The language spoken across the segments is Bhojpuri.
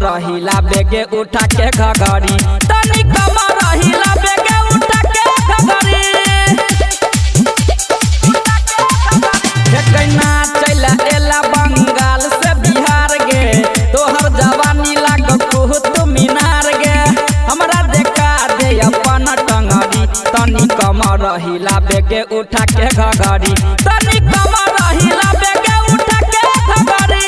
रहिला बेगे उठा के घघरी तनी कम रहिला बेगे उठा के घघरी ना चला एला बंगाल से बिहार गे तोहर जवानी लाग कुहुत मीनार गे हमरा देखा दे अपन टंगरी तनी कम रहिला बेगे उठा के घघरी तनी कम रहिला बेगे उठा के घघरी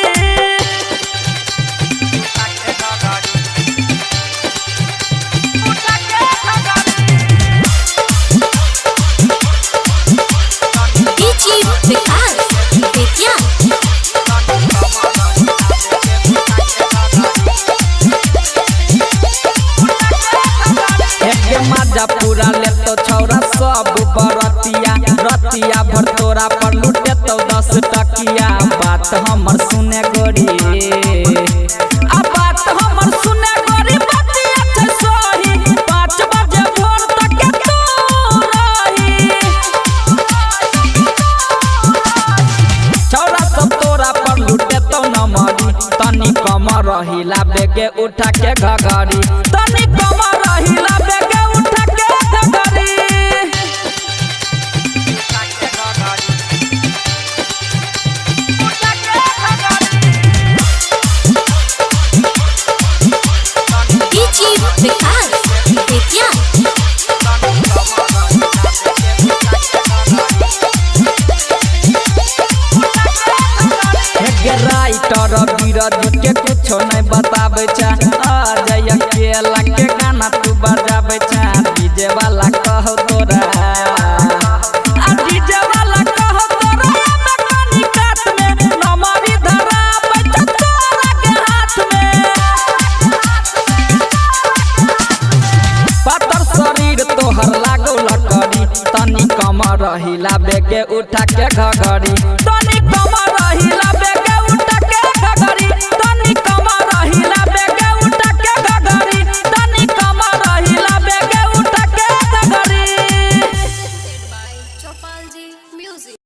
माजा पूरा ले तो छौरा सब बरतिया रतिया भर तोरा पर लुटे तो 10 टकिया बात हमर सुने गोरी आ बात हमर सुने गोरी बतिया छै सोही 5 बजे भोर तक तू रही छौरा सब तोरा पर लुटे तो न मरी तनी कम रहिला बेगे उठा के घघरी तनी कम रहिला बेगे राइटर बीरज के कुछो नहीं बताबे छा आ जाय अकेला के गाना तू बजाबे छा डीजे वाला कहो तोरा आ डीजे वाला कहो तोरा मकानी काट में नमरी धरा बैठ तोरा के हाथ में पातर शरीर तोहर लागो लकड़ी तनी कम रहिला बेगे उठा के घघरी तनी कम रहिला बेगे Music.